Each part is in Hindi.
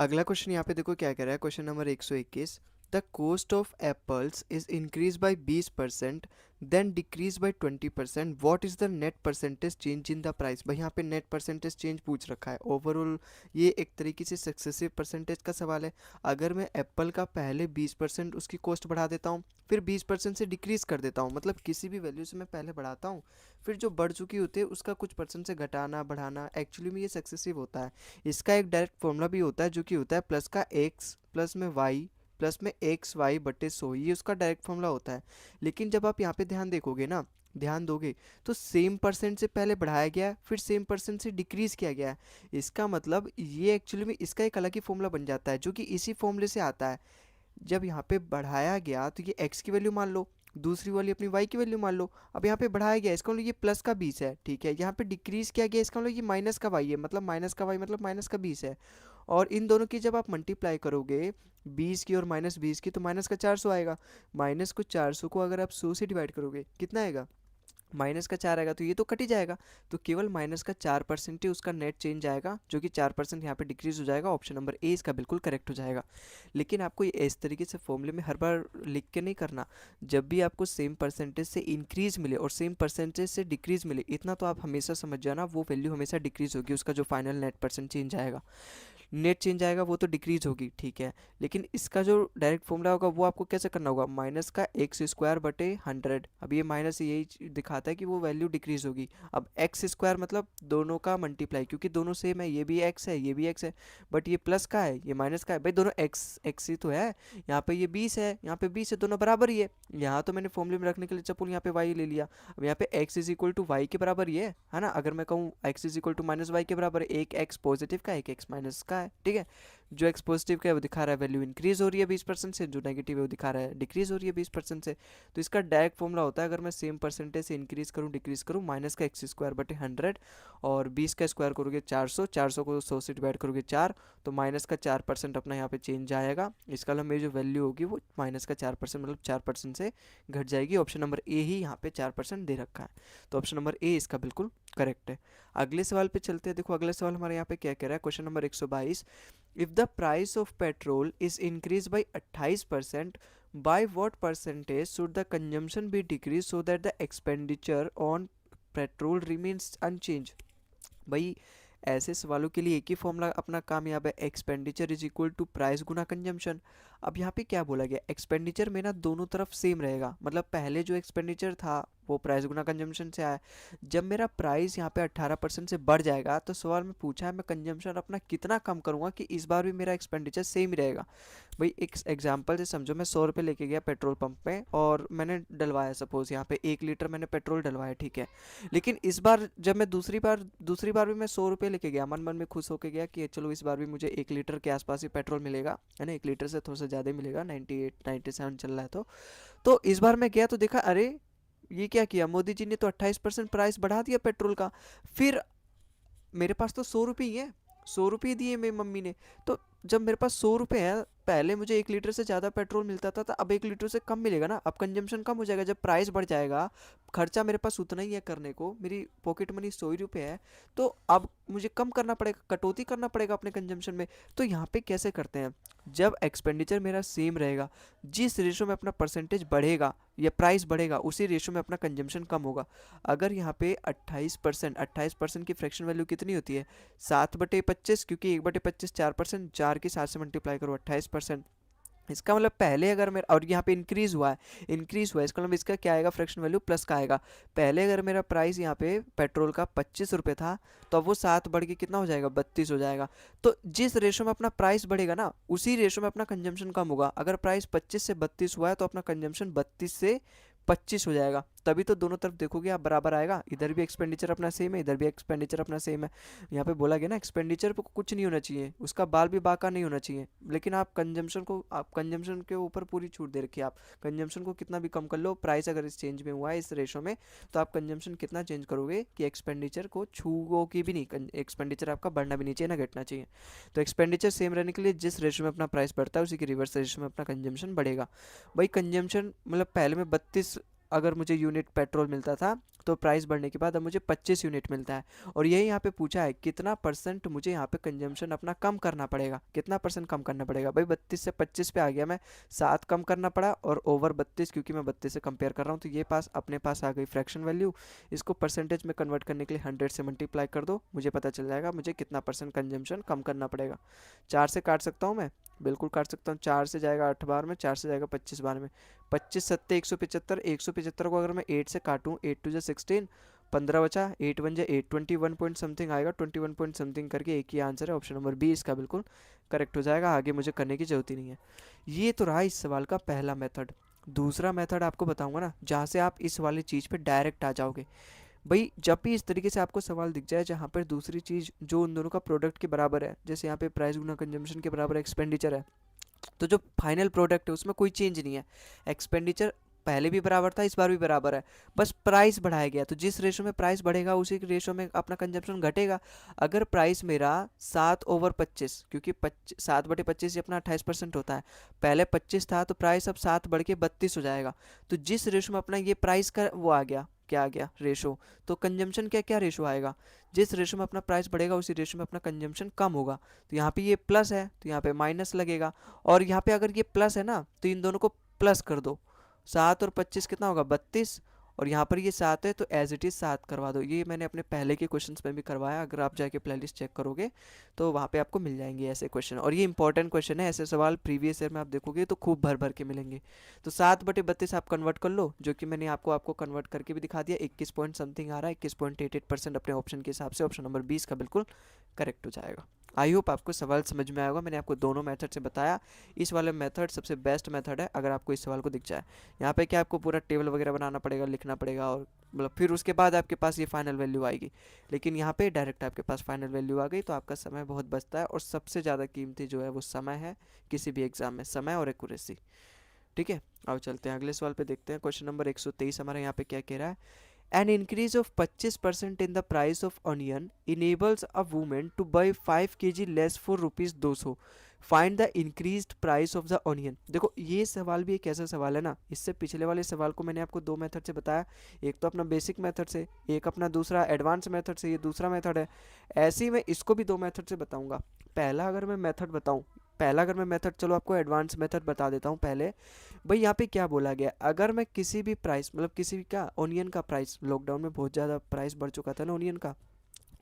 अगला क्वेश्चन यहाँ पे देखो क्या कह रहा है, question number 121। The cost of apples is increase by 20% then decrease by 20%, what is the net percentage change in the price. भाई यहाँ पे नेट परसेंटेज चेंज पूछ रखा है ओवरऑल। ये एक तरीके से सक्सेसिव परसेंटेज का सवाल है। अगर मैं एप्पल का पहले 20% उसकी कॉस्ट बढ़ा देता हूँ, फिर 20% से डिक्रीज़ कर देता हूँ, मतलब किसी भी वैल्यू से मैं पहले बढ़ाता हूँ, फिर जो बढ़ चुकी होती है उसका कुछ परसेंट से घटाना बढ़ाना, एक्चुअली में ये सक्सेसिव होता है। इसका एक डायरेक्ट फॉर्मूला भी होता है जो कि होता है प्लस का एक्स प्लस में वाई प्लस में एक्स वाई बटे 100, ये उसका डायरेक्ट फॉर्मूला होता है। लेकिन जब आप यहाँ पे ध्यान देखोगे ना, ध्यान दोगे, तो सेम परसेंट से पहले बढ़ाया गया है, फिर सेम परसेंट से डिक्रीज किया गया है। इसका मतलब ये एक्चुअली में इसका एक अलग ही फॉर्मूला बन जाता है जो कि इसी फॉर्मूले से आता है। जब यहाँ पे बढ़ाया गया तो ये x की वैल्यू मान लो, दूसरी वाली अपनी y की वैल्यू मान लो। अब यहाँ पे बढ़ाया गया, इसका मतलब ये प्लस का 20 है, ठीक है। यहाँ पे डिक्रीज किया गया, इसका मतलब ये माइनस का y है, मतलब माइनस का y मतलब माइनस का 20 है। और इन दोनों की जब आप मल्टीप्लाई करोगे 20 की और माइनस 20 की, तो माइनस का 400 आएगा। माइनस को 400 को अगर आप 100 से डिवाइड करोगे कितना आएगा, माइनस का 4 आएगा, तो ये तो कट ही जाएगा। तो केवल माइनस का 4% ही उसका नेट चेंज आएगा, जो कि 4% यहाँ पे डिक्रीज हो जाएगा। ऑप्शन नंबर ए इसका बिल्कुल करेक्ट हो जाएगा। लेकिन आपको ये इस तरीके से फॉर्मूले में हर बार लिख के नहीं करना। जब भी आपको सेम परसेंटेज से इंक्रीज मिले और सेम परसेंटेज से डिक्रीज मिले, इतना तो आप हमेशा समझ जाना, वो वैल्यू हमेशा डिक्रीज होगी, उसका जो फाइनल नेट परसेंट चेंज आएगा, नेट चेंज आएगा, वो तो डिक्रीज होगी, ठीक है। लेकिन इसका जो डायरेक्ट फॉर्मूला होगा वो आपको कैसे करना होगा, माइनस का एक्स स्क्वायर बटे 100। अब ये माइनस यही दिखाता है कि वो वैल्यू डिक्रीज होगी। अब एक्स स्क्वायर मतलब दोनों का मल्टीप्लाई, क्योंकि दोनों सेम है, ये भी एक्स है ये भी एक्स है, बट ये प्लस का है ये माइनस का है। भाई दोनों एक्स एक्स ही तो है। यहाँ पे ये 20 है, यहाँ पे 20 है, दोनों बराबर ही है। यहाँ तो मैंने फॉर्मूले में रखने के लिए चपुल यहाँ पे वाई ले लिया। अब यहाँ पे x is equal to y के बराबर ही है ना। अगर मैं कहूँ x is equal to minus y के बराबर है, एक एक्स पॉजिटिव का एक एक्स माइनस का है, ठीक है। जो एक्स पॉजिटिव का है वो दिखा रहा है वैल्यू इंक्रीज हो रही है 20% से, जो नेगेटिव है वो दिखा रहा है डिक्रीज हो रही है 20% से। तो इसका डायरेक्ट फॉर्मूला होता है, अगर मैं सेम परसेंटेज से इंक्रीज करूँ डिक्रीज करूँ, माइनस का एक्स स्क्वायर बटे 100, और 20 का स्क्वायर करोगे 400, 400 को 100 से डिवाइड करोगे 4, तो माइनस का 4% अपना यहाँ पे चेंज आएगा। इसका मतलब मेरी जो वैल्यू होगी वो माइनस का 4% मतलब 4% से घट जाएगी। ऑप्शन नंबर ए ही यहाँ पे 4% दे रखा है, तो ऑप्शन नंबर ए इसका बिल्कुल करेक्ट है। अगले सवाल पे चलते हैं। देखो अगला सवाल हमारे यहाँ पे क्या कह रहा है, question number 122। If the price of petrol is increase by 28%, by what percentage should the consumption be decreased so that the expenditure on petrol remains unchanged। भाई ऐसे सवालों के लिए एक ही फॉर्मूला अपना कामयाब है, expenditure is equal to price गुना कंजम्पशन। अब यहाँ पे क्या बोला गया, एक्सपेंडिचर में ना दोनों तरफ सेम रहेगा, मतलब पहले जो एक्सपेंडिचर था वो प्राइस गुना कंजम्पशन से आया। जब मेरा प्राइस यहाँ पे 18% से बढ़ जाएगा, तो सवाल में पूछा है मैं कंजम्पशन अपना कितना कम करूँगा कि इस बार भी मेरा एक्सपेंडिचर सेम ही रहेगा। भाई एक एग्जांपल से समझो, मैं 100 रुपये लेके गया पेट्रोल पंप पे और मैंने डलवाया, सपोज यहाँ पे 1 लीटर मैंने पेट्रोल डलवाया, ठीक है। लेकिन इस बार जब मैं दूसरी बार भी मैं 100 रुपये लेके गया, मन मन में खुश होके गया कि चलो इस बार भी मुझे 1 लीटर के आसपास ही पेट्रोल मिलेगा, है ना, 1 लीटर से थोड़ा सा ज़्यादा मिलेगा, 98 97 चल रहा है। तो इस बार मैं गया तो देखा, अरे ये क्या किया मोदी जी ने, तो 28% प्राइस बढ़ा दिया पेट्रोल का। फिर मेरे पास तो 100 रुपये ही है, 100 रुपये दिए मेरी मम्मी ने। तो जब मेरे पास 100 रुपये है, पहले मुझे 1 लीटर से ज़्यादा पेट्रोल मिलता था, तो अब 1 लीटर से कम मिलेगा ना, अब कंजम्पशन कम हो जाएगा। जब प्राइस बढ़ जाएगा, खर्चा मेरे पास उतना ही है करने को, मेरी पॉकेट मनी 100 रुपये है, तो अब मुझे कम करना पड़ेगा, कटौती करना पड़ेगा अपने कंजम्पशन में। तो यहाँ पे कैसे करते हैं, जब एक्सपेंडिचर मेरा सेम रहेगा, जिस रेशो में अपना परसेंटेज बढ़ेगा या प्राइस बढ़ेगा, उसी रेशो में अपना कंजम्पशन कम होगा। अगर यहाँ पे 28% की फ्रैक्शन वैल्यू कितनी होती है, 7/25, क्योंकि 1/25 4%, 4 की 7 से मल्टीप्लाई करो 28%। इसका मतलब पहले अगर मेरा, और यहाँ पे इंक्रीज हुआ है, इसका मतलब इसका क्या आएगा, फ्रैक्शन वैल्यू प्लस का आएगा। पहले अगर मेरा प्राइस यहाँ पे पेट्रोल का 25 रुपये था, तो अब वो 7 बढ़ के कितना हो जाएगा, 32 हो जाएगा। तो जिस रेशो में अपना प्राइस बढ़ेगा ना, उसी रेशो में अपना कंजम्पशन कम होगा। अगर प्राइस 25 से 32 हुआ है, तो अपना कंजम्पशन 32 से 25 हो जाएगा। तभी तो दोनों तरफ देखोगे आप बराबर आएगा, इधर भी एक्सपेंडिचर अपना सेम है, इधर भी एक्सपेंडिचर अपना सेम है। यहाँ पे बोला गया ना, एक्सपेंडिचर पे कुछ नहीं होना चाहिए, उसका बाल भी बाका नहीं होना चाहिए, लेकिन आप कंजम्पशन के ऊपर पूरी छूट दे रखी है। आप कंजम्पशन को कितना भी कम कर लो, प्राइस अगर इस चेंज में हुआ है इस रेशो में, तो आप कंजम्पशन कितना चेंज करोगे कि एक्सपेंडिचर को छूओगे भी नहीं, एक्सपेंडिचर आपका बढ़ना भी नहीं चाहिए ना घटना चाहिए। तो एक्सपेंडिचर सेम रहने के लिए जिस रेशो में अपना प्राइस बढ़ता है, उसी के रिवर्स रेशो में अपना कंजम्पशन बढ़ेगा। भाई कंजम्पशन मतलब पहले में 32 अगर मुझे यूनिट पेट्रोल मिलता था तो प्राइस बढ़ने के बाद अब मुझे 25 यूनिट मिलता है। और यही यहाँ पे पूछा है कितना परसेंट मुझे यहाँ पे कंजम्पशन अपना कम करना पड़ेगा, कितना परसेंट कम करना पड़ेगा। भाई 32 से 25 पे आ गया मैं, 7 कम करना पड़ा, और ओवर 32 क्योंकि मैं 32 से कंपेयर कर रहा हूँ तो ये पास अपने पास आ गई फ्रैक्शन वैल्यू। इसको परसेंटेज में कन्वर्ट करने के लिए 100 से मल्टीप्लाई कर दो, मुझे पता चल जाएगा मुझे कितना परसेंट कंजम्पशन कम करना पड़ेगा। 4 से काट सकता हूँ मैं, बिल्कुल काट सकता हूँ। 4 से जाएगा 8 बार में, 4 से जाएगा 25 बार में, 25 सत्ते 175, 175 को अगर मैं 8 से काटूँ, 8 टू जा 16, 15 बचा, 8 वन जा 8, 21 पॉइंट समथिंग आएगा, 21 पॉइंट समथिंग करके एक ही आंसर है, ऑप्शन नंबर बी इसका बिल्कुल करेक्ट हो जाएगा। आगे मुझे करने की जरूरत ही नहीं है। ये तो रहा इस सवाल का पहला मेथड। दूसरा मेथड आपको बताऊंगा ना, जहाँ से आप इस वाली चीज़ पे डायरेक्ट आ जाओगे। भाई जब भी इस तरीके से आपको सवाल दिख जाए जहाँ पर दूसरी चीज़ जो उन दोनों का प्रोडक्ट के बराबर है, जैसे यहाँ पे प्राइस गुना कंजम्पशन के बराबर एक्सपेंडिचर है, तो जो फाइनल प्रोडक्ट है उसमें कोई चेंज नहीं है। एक्सपेंडिचर पहले भी बराबर था, इस बार भी बराबर है, बस प्राइस बढ़ाया गया। तो जिस रेशो में प्राइस बढ़ेगा उसी रेशो में अपना कंजप्शन घटेगा। अगर प्राइस मेरा 7/25, क्योंकि 7/25 ये अपना 28% होता है, पहले 25 था तो प्राइस अब 7 बढ़ के 32 हो जाएगा। तो जिस रेशो में अपना ये प्राइस का वो आ गया, क्या आ गया, रेशो, तो कंजम्पशन क्या क्या रेशो आएगा, जिस रेशो में अपना प्राइस बढ़ेगा उसी रेशो में अपना कंजम्पशन कम होगा। तो यहाँ पे ये प्लस है तो यहाँ पे माइनस लगेगा, और यहाँ पे अगर ये प्लस है ना तो इन दोनों को प्लस कर दो, 7 और 25 कितना होगा, 32, और यहाँ पर ये 7 है तो एज इट इज़ 7 करवा दो। ये मैंने अपने पहले के क्वेश्चंस में भी करवाया, अगर आप जाके प्लेलिस्ट चेक करोगे तो वहाँ पे आपको मिल जाएंगे ऐसे क्वेश्चन, और ये इंपॉर्टेंट क्वेश्चन है, ऐसे सवाल प्रीवियस ईयर में आप देखोगे तो खूब भर भर के मिलेंगे। तो 7/32 आप कन्वर्ट कर लो, जो कि मैंने आपको कन्वर्ट करके भी दिखा दिया, 21 पॉइंट समथिंग आ रहा है, 21.88% अपने ऑप्शन के हिसाब से ऑप्शन नंबर 20 का बिल्कुल करेक्ट हो जाएगा। आई होप आपको सवाल समझ में आया होगा। मैंने आपको दोनों मेथड से बताया, इस वाले मेथड सबसे बेस्ट मेथड है अगर आपको इस सवाल को दिख जाए। यहाँ पे क्या आपको पूरा टेबल वगैरह बनाना पड़ेगा, लिखना पड़ेगा, और मतलब फिर उसके बाद आपके पास ये फाइनल वैल्यू आएगी। लेकिन यहाँ पे डायरेक्ट आपके पास फाइनल वैल्यू आ गई तो आपका समय बहुत बचता है, और सबसे ज़्यादा कीमती जो है वो समय है किसी भी एग्जाम में, समय और एक्यूरेसी। ठीक है, अब चलते हैं अगले सवाल पे, देखते हैं क्वेश्चन नंबर 123 हमारे यहाँ पे क्या कह रहा है। An increase of 25% in the price of onion enables a woman to buy 5 kg less for rupees 200. Find the increased price of the onion. देखो ये सवाल भी एक ऐसा सवाल है ना, इससे पिछले वाले सवाल को मैंने आपको दो मेथड से बताया, एक तो अपना बेसिक मेथड से, एक अपना दूसरा एडवांस मेथड से, ये दूसरा मेथड है। ऐसे ही मैं इसको भी दो मेथड से बताऊंगा। पहला अगर मैं मेथड, चलो आपको एडवांस मेथड बता देता हूँ पहले। भाई यहाँ पे क्या बोला गया, अगर मैं किसी भी प्राइस, मतलब किसी भी क्या, ऑनियन का प्राइस, लॉकडाउन में बहुत ज़्यादा प्राइस बढ़ चुका था ना ऑनियन का,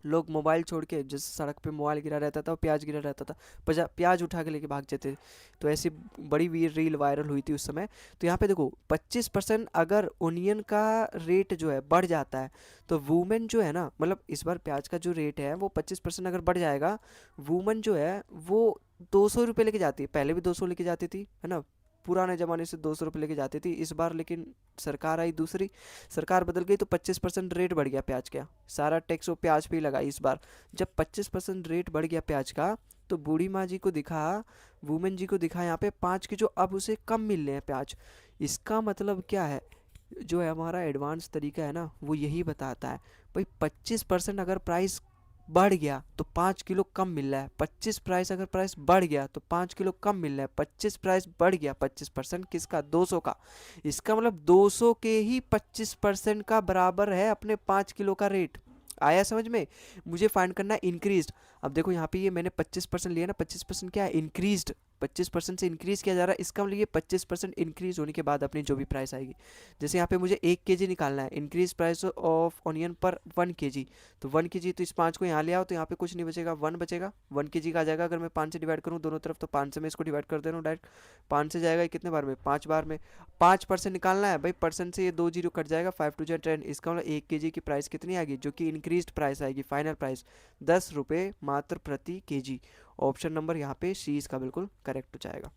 लोग मोबाइल छोड़ के, जिस सड़क पे मोबाइल गिरा रहता था, प्याज गिरा रहता था, प्याज उठा के लेके भाग जाते थे। तो ऐसी बड़ी रील वायरल हुई थी उस समय। तो यहाँ पे देखो 25% अगर ओनियन का रेट जो है बढ़ जाता है तो वूमेन जो है ना, मतलब इस बार प्याज का जो रेट है वो 25% अगर बढ़ जाएगा, वूमेन जो है वो 200 रुपये लेके जाती है, पहले भी 200 लेके जाती थी है ना, पुराने ज़माने से 200 रुपये लेके जाती थी। इस बार लेकिन सरकार आई दूसरी, सरकार बदल गई तो 25% रेट बढ़ गया प्याज का, सारा टैक्स वो प्याज पे ही लगा इस बार। जब 25% रेट बढ़ गया प्याज का तो बूढ़ी माँ जी को दिखा, वुमेन जी को दिखा यहाँ पे 5 किलो अब उसे कम मिल रहे हैं प्याज। इसका मतलब क्या है, जो है हमारा एडवांस तरीका है ना वो यही बताता है, भाई 25% अगर प्राइस बढ़ गया तो 5 किलो कम मिल रहा है, 25 अगर प्राइस बढ़ गया तो 5 किलो कम मिल रहा है, 25 प्राइस बढ़ गया, 25% किसका, 200 का। इसका मतलब 200 के ही 25% का बराबर है अपने 5 किलो का रेट। आया समझ में। मुझे फाइंड करना है इंक्रीज्ड। अब देखो यहाँ पे ये मैंने 25% लिया ना, 25% क्या है, इंक्रीज्ड, 25% से इंक्रीज किया जा रहा है, इसका मतलब ये 25% इंक्रीज होने के बाद अपनी जो भी प्राइस आएगी। जैसे यहाँ पे मुझे 1 kg निकालना है, इंक्रीज प्राइस ऑफ ऑनियन पर 1 kg, तो 1 kg, तो इस 5 को यहाँ ले आओ तो यहाँ पे कुछ नहीं बचेगा, 1 बचेगा, 1 kg का आ जाएगा। अगर मैं 5 से डिवाइड करूँ दोनों तरफ तो 5 से मैं इसको डिवाइड कर दे रहा हूँ डायरेक्ट, 5 से जाएगा कितने बार में, 5 बार में। 5% निकालना है भाई, परसेंट से ये 2 जीरो कट जाएगा, 5 टू 10, इसका मतलब 1 kg की प्राइस कितनी आएगी, जो कि इंक्रीज प्राइस आएगी, फाइनल प्राइस 10 रुपये मात्र प्रति kg। ऑप्शन नंबर यहाँ पे सी इसका बिल्कुल करेक्ट हो जाएगा।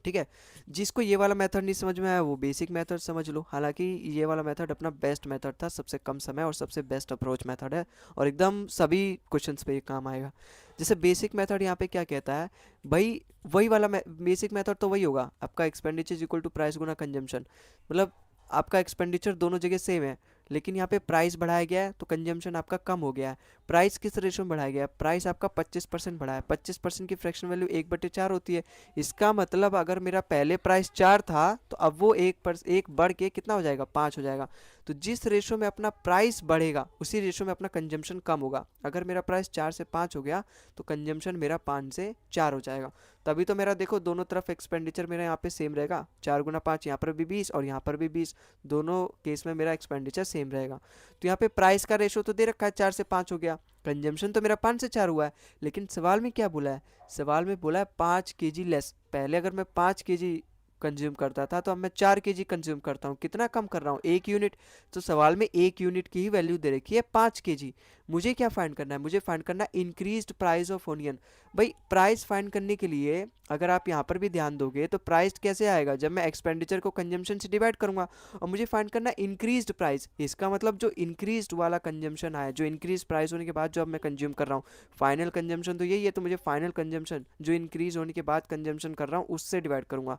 ठीक है, जिसको ये वाला मेथड नहीं समझ में आया वो बेसिक मेथड समझ लो। हालांकि ये वाला मेथड अपना बेस्ट मेथड था, सबसे कम समय और सबसे बेस्ट अप्रोच मेथड है, और एकदम सभी क्वेश्चंस पे ये काम आएगा। जैसे बेसिक मेथड यहाँ पे क्या कहता है, भाई वही वाला बेसिक मेथड तो वही होगा, आपका एक्सपेंडिचर इक्वल टू प्राइस गुना कंजम्पशन, मतलब आपका एक्सपेंडिचर दोनों जगह सेम है, लेकिन यहाँ पे प्राइस बढ़ाया गया है तो कंजम्पशन आपका कम हो गया है। प्राइस किस रेशो में बढ़ाया गया? प्राइस आपका 25% बढ़ा है। 25% की फ्रैक्शन वैल्यू 1/4 होती है। इसका मतलब अगर मेरा पहले प्राइस 4 था तो अब वो एक बढ़ के कितना हो जाएगा? 5 हो जाएगा। तो जिस रेशो में अपना प्राइस बढ़ेगा उसी रेशो में अपना कंजम्पशन कम होगा। अगर मेरा प्राइस 4 से 5 हो गया तो कंजम्पशन मेरा 5 से 4 हो जाएगा। तभी तो मेरा देखो दोनों तरफ एक्सपेंडिचर मेरा यहाँ पे सेम रहेगा। 4 गुना 5, यहाँ पर भी 20 और यहाँ पर भी 20, दोनों केस में मेरा एक्सपेंडिचर सेम रहेगा। तो यहाँ पे प्राइस का रेशो तो दे रखा है 4 से 5 हो गया, कंजम्पशन तो मेरा 5 से 4 हुआ है। लेकिन सवाल में क्या बोला है? सवाल में बोला है 5 केजी लेस। पहले अगर मैं 5 केजी कंज्यूम करता था तो अब मैं 4 केजी कंज्यूम करता हूँ। कितना कम कर रहा हूँ? 1 यूनिट। तो सवाल में 1 यूनिट की ही वैल्यू दे रखी है 5 केजी। मुझे क्या फाइंड करना है? मुझे फाइंड करना है इंक्रीज्ड प्राइस ऑफ ओनियन। भाई प्राइस फाइंड करने के लिए अगर आप यहाँ पर भी ध्यान दोगे तो प्राइस कैसे आएगा? जब मैं एक्सपेंडिचर को कंजम्पशन से डिवाइड करूंगा। और मुझे फाइंड करना है इंक्रीज्ड प्राइस। इसका मतलब जो इंक्रीज्ड वाला कंजम्पशन आया, जो इंक्रीज प्राइस होने के बाद जो अब मैं कंज्यूम कर रहा हूँ, फाइनल कंजम्पशन तो यही है, तो मुझे फाइनल कंजम्पशन जो इंक्रीज होने के बाद कंजम्पशन कर रहा हूँ उससे डिवाइड करूंगा।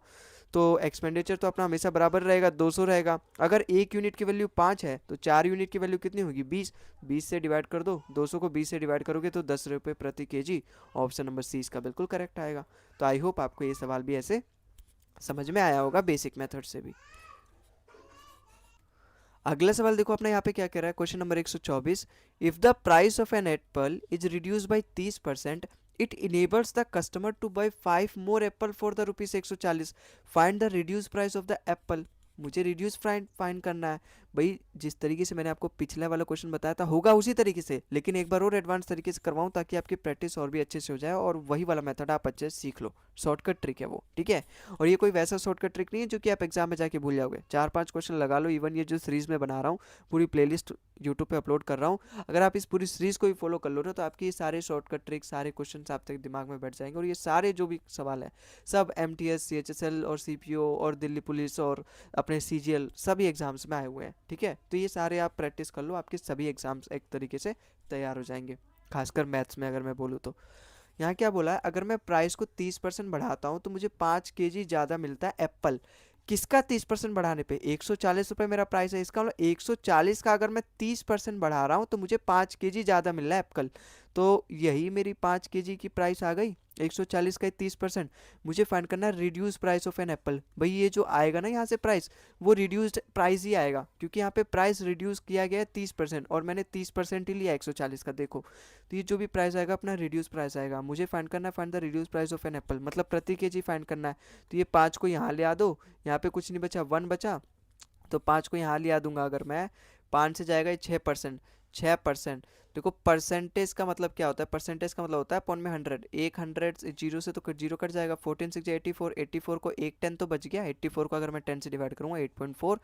तो एक्सपेंडिचर तो अपना हमेशा बराबर रहेगा, 200 रहेगा। अगर 1 यूनिट की वैल्यू 5 है तो 4 यूनिट की वैल्यू कितनी होगी? 20। 20 से डिवाइड कर दो, 200 को 20 से डिवाइड करोगे तो 10 रुपये प्रति केजी। ऑप्शन नंबर सी इसका बिल्कुल करेक्ट आएगा। तो आई होप आपको ये सवाल भी ऐसे समझ में आया होगा बेसिक मेथड से भी। अगला सवाल देखो अपना यहाँ पे क्या कह रहा है, question number 124। If the price of an apple is reduce by 30%, it enables the customer to buy 5 more apple for the rupees 140। Find the reduce price of the apple. मुझे रिड्यूस फाइंड करना है। भाई जिस तरीके से मैंने आपको पिछले वाला क्वेश्चन बताया था होगा उसी तरीके से, लेकिन एक बार और एडवांस तरीके से करवाऊं ताकि आपकी प्रैक्टिस और भी अच्छे से हो जाए और वही वाला मेथड आप अच्छे से सीख लो। शॉर्टकट ट्रिक है वो, ठीक है। और ये कोई वैसा शॉर्टकट ट्रिक नहीं है जो कि आप एग्जाम में जाके भूल जाओगे। 4-5 क्वेश्चन लगा लो। इवन ये जो सीरीज में बना रहा हूँ, पूरी प्लेलिस्ट यूट्यूब पे अपलोड कर रहा हूँ, अगर आप इस पूरी सीरीज को भी फॉलो कर लो ना तो आपके ये सारे शॉर्टकट ट्रिक, सारे क्वेश्चन आप तक दिमाग में बैठ जाएंगे। और ये सारे जो भी सवाल है सब MTS, CHSL और CPO और दिल्ली पुलिस और अपने CGL सभी एग्जाम्स में आए हुए हैं, ठीक है। तो ये सारे आप प्रैक्टिस कर लो, आपके सभी एग्जाम्स एक तरीके से तैयार हो जाएंगे। खासकर मैथ्स में अगर मैं बोलूँ तो यहाँ क्या बोला है, अगर मैं प्राइस को 30% बढ़ाता हूँ तो मुझे 5 केजी ज़्यादा मिलता है एप्पल। किसका 30% बढ़ाने पे? 140 रुपये मेरा प्राइस है, इसका मतलब 140 का अगर मैं 30% बढ़ा रहा हूँ तो मुझे 5 केजी ज़्यादा मिल रहा है एप्पल। तो यही मेरी 5 केजी की प्राइस आ गई। 140 का 30%। मुझे फाइंड करना है reduce price of an apple. भाई ये जो आएगा ना यहाँ से प्राइस, वो रिड्यूस्ड प्राइस ही आएगा, क्योंकि यहाँ पे प्राइस रिड्यूस किया गया है 30% और मैंने 30% ही लिया 140 का। देखो तो ये जो भी प्राइस आएगा अपना रिड्यूस प्राइस आएगा। मुझे फाइंड करना है find the reduce price of an apple, मतलब प्रति केजी फाइंड करना है। तो ये 5 को यहाँ ले आ दो, यहाँ पे कुछ नहीं बचा, 1 बचा, तो 5 को यहाँ ले आ दूंगा। अगर मैं 5 से जाएगा ये 6%, 6%। देखो परसेंटेज का मतलब क्या होता है? परसेंटेज का मतलब होता है अपॉन में 100। 100 जीरो से तो जीरो कट जाएगा। 14 6 84, 84 को एक 10 तो बच गया। 84 को अगर मैं 10 से डिवाइड करूँगा 8.4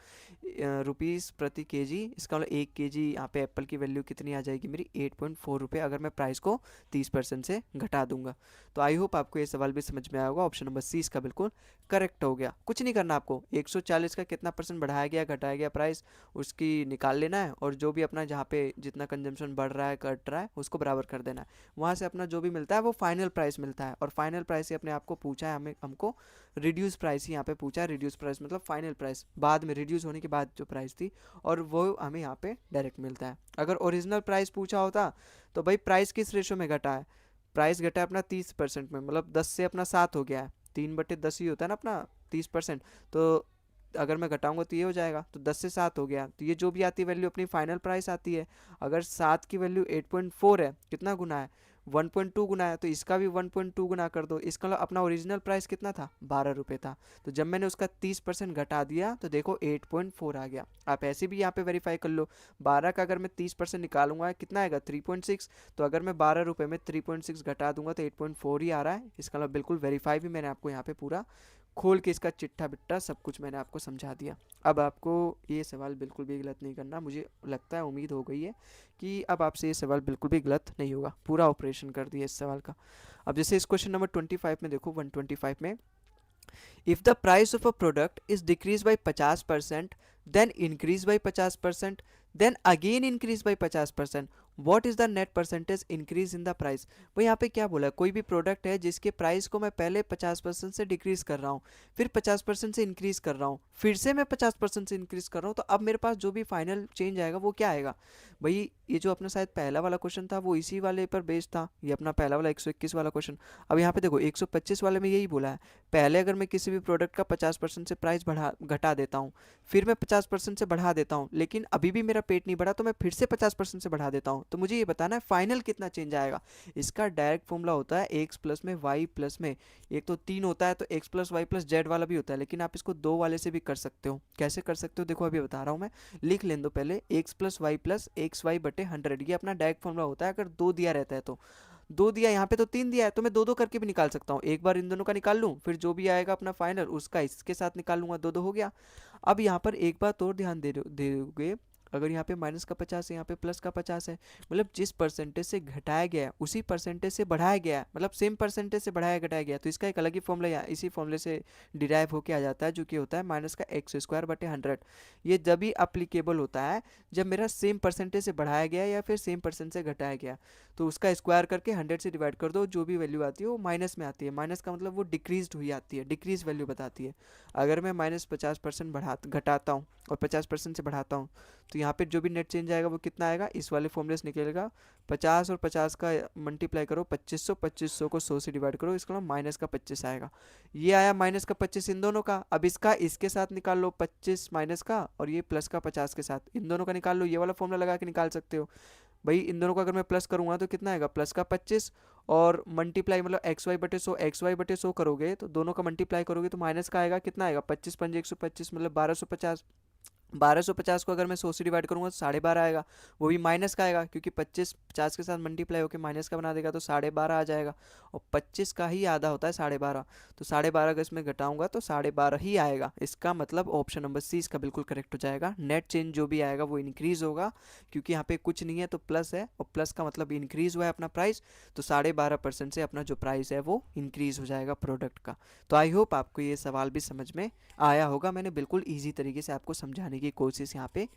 रुपीज़ प्रति केजी। इसका मतलब 1 केजी यहाँ पे एप्पल की वैल्यू कितनी आ जाएगी मेरी? 8.4 रुपये, अगर मैं प्राइस को 30% से घटा दूंगा। तो आई होप आपको ये सवाल भी समझ में आया होगा। ऑप्शन नंबर सी इसका बिल्कुल करेक्ट हो गया। कुछ नहीं करना आपको, 140 का कितना परसेंट बढ़ाया गया घटाया गया प्राइस उसकी निकाल लेना है, और जो भी अपना जहाँ पे जितना कंजम्पशन बढ़ रहा है घट रहा है उसको बराबर कर देना है। वहाँ से अपना जो भी मिलता है वो फाइनल प्राइस मिलता है, और फाइनल प्राइस ही अपने आप को पूछा है हमको रिड्यूस प्राइस ही यहाँ पे पूछा है। रिड्यूस प्राइस मतलब फाइनल प्राइस, बाद में रिड्यूस होने के बाद जो प्राइस थी, और वो हमें यहाँ पे डायरेक्ट मिलता है। अगर ओरिजिनल प्राइस पूछा होता तो भाई प्राइस किस रेशो में घटा है? प्राइस घटा है अपना 30% में, मतलब 10 से अपना 7 हो गया है। 3/10 ही होता है ना अपना 30%। तो अगर मैं घटाऊंगा तो ये हो जाएगा, तो 10 से 7 हो गया। तो ये जो भी आती है वैल्यू अपनी फाइनल प्राइस आती है। अगर 7 की वैल्यू 8.4 है, कितना गुना है? 1.2 गुना है, तो इसका भी 1.2 गुना कर दो। इसका मतलब अपना ओरिजिनल प्राइस कितना था? 12 रुपये था। तो जब मैंने उसका 30% घटा दिया तो देखो 8.4 आ गया। आप ऐसे भी यहाँ पे वेरीफाई कर लो। 12 का अगर मैं 30% निकालूंगा कितना आएगा? 3.6। तो अगर मैं 12 रुपये में 3.6 घटा दूंगा तो 8.4 ही आ रहा है। इसका मतलब बिल्कुल वेरीफाई भी मैंने आपको यहाँ पे पूरा खोल के इसका चिट्ठा बिट्टा सब कुछ मैंने आपको समझा दिया। अब आपको ये सवाल बिल्कुल भी गलत नहीं करना। मुझे लगता है, उम्मीद हो गई है कि अब आपसे ये सवाल बिल्कुल भी गलत नहीं होगा। पूरा ऑपरेशन कर दिया इस सवाल का। अब जैसे इस क्वेश्चन नंबर 25 में देखो, 125 में, if the price of a product is decrease by 50%, then increase by 50%, then again increase by 50%, what is the net percentage increase in the price. वो यहाँ पे क्या बोला है? कोई भी प्रोडक्ट है जिसके प्राइस को मैं पहले 50% से डिक्रीज कर रहा हूँ, फिर 50% से इंक्रीज कर रहा हूँ, फिर से मैं 50% से इंक्रीज कर रहा हूँ, तो अब मेरे पास जो भी फाइनल चेंज आएगा वो क्या आएगा? भाई ये जो अपना शायद पहला वाला क्वेश्चन था वो इसी वाले पर बेस्ड था, ये अपना पहला वाला 121 वाला क्वेश्चन। अब यहाँ पे देखो 125 वाले में यही बोला है, पहले अगर मैं किसी भी प्रोडक्ट का 50% से प्राइस बढ़ा घटा देता हूँ, फिर मैं 50% से बढ़ा देता हूँ, लेकिन अभी भी मेरा पेट नहीं भरा तो मैं फिर से 50% से बढ़ा देता हूँ, तो मुझे ये बताना है फाइनल कितना चेंज आएगा। इसका डायरेक्ट फॉर्मूला होता है एक्स प्लस में वाई प्लस में, एक तो 3 होता है तो x plus y plus z वाला भी होता है, लेकिन आप इसको 2 वाले से भी कर सकते हो। कैसे कर सकते हो देखो अभी बता रहा हूँ मैं, लिख लें दो पहले, x plus y plus x y बटे 100, ये अपना डायरेक्ट फॉर्मूला होता है। अगर 2 दिया रहता है तो 2 दिया, यहाँ पे तो 3 दिया है तो मैं 2 2 करके भी निकाल सकता हूँ, एक बार इन दोनों का निकाल लूँ, फिर जो भी आएगा अपना फाइनल उसका इसके साथ निकाल लूंगा, 2 2 हो गया। अब यहाँ पर एक बात और ध्यान दोगे, अगर यहाँ पे माइनस का 50 है, यहाँ पे प्लस का 50 है, मतलब जिस परसेंटेज से घटाया गया है उसी परसेंटेज से बढ़ाया गया है, मतलब सेम परसेंटेज से बढ़ाया घटाया गया है, तो इसका एक अलग ही फॉर्मूला यहाँ इसी फॉर्मूले से डिराइव होके आ जाता है, जो कि होता है माइनस का एक्स स्क्वायर बटे 100। ये जब भी अप्लीकेबल होता है जब मेरा सेम परसेंटेज से बढ़ाया गया या फिर सेम परसेंट से घटाया गया, तो उसका स्क्वायर करके 100 से डिवाइड कर दो, जो भी वैल्यू आती है वो माइनस में आती है। माइनस का मतलब वो डिक्रीज हुई आती है, डिक्रीज वैल्यू बताती है। अगर मैं माइनस 50% घटाता हूँ और 50% से बढ़ाता हूँ, तो यहाँ पे जो भी नेट चेंज आएगा वो कितना आएगा, इस वाले फॉर्मूले से निकलेगा, 50 और 50 का मल्टीप्लाई करो 2500, 2500 को 100 से डिवाइड करो, इसका मतलब माइनस का 25 आएगा। ये आया माइनस का 25 इन दोनों का। अब इसका इसके साथ निकाल लो 25 माइनस का, और ये प्लस का 50 के साथ, इन दोनों का निकाल लो, ये वाला फॉर्मूला लगा के निकाल सकते हो। भाई इन दोनों का अगर मैं प्लस करूंगा तो कितना आएगा, प्लस का 25 और मल्टीप्लाई मतलब एक्स वाई बटे 100 करोगे, तो दोनों का मल्टीप्लाई करोगे तो माइनस का आएगा, कितना आएगा 25 पंजे 125 मतलब 1250। 1250 को अगर मैं 100 से डिवाइड करूंगा तो 12.5 आएगा, वो भी माइनस का आएगा क्योंकि 25 50 के साथ मल्टीप्लाई होकर माइनस का बना देगा, तो 12.5 आ जाएगा। और 25 का ही आधा होता है 12.5, तो 12.5 अगर इसमें घटाऊंगा तो 12.5 ही आएगा। इसका मतलब ऑप्शन नंबर सी इसका बिल्कुल करेक्ट हो जाएगा। नेट चेंज जो भी आएगा वो इंक्रीज होगा, क्योंकि यहाँ पे कुछ नहीं है तो प्लस है, और प्लस का मतलब इंक्रीज हुआ है अपना प्राइस, तो 12.5% से अपना जो प्राइस है वो इंक्रीज हो जाएगा प्रोडक्ट का। तो आई होप आपको ये सवाल भी समझ में आया होगा, मैंने बिल्कुल ईजी तरीके से आपको समझाने की कोशिश यहाँ पे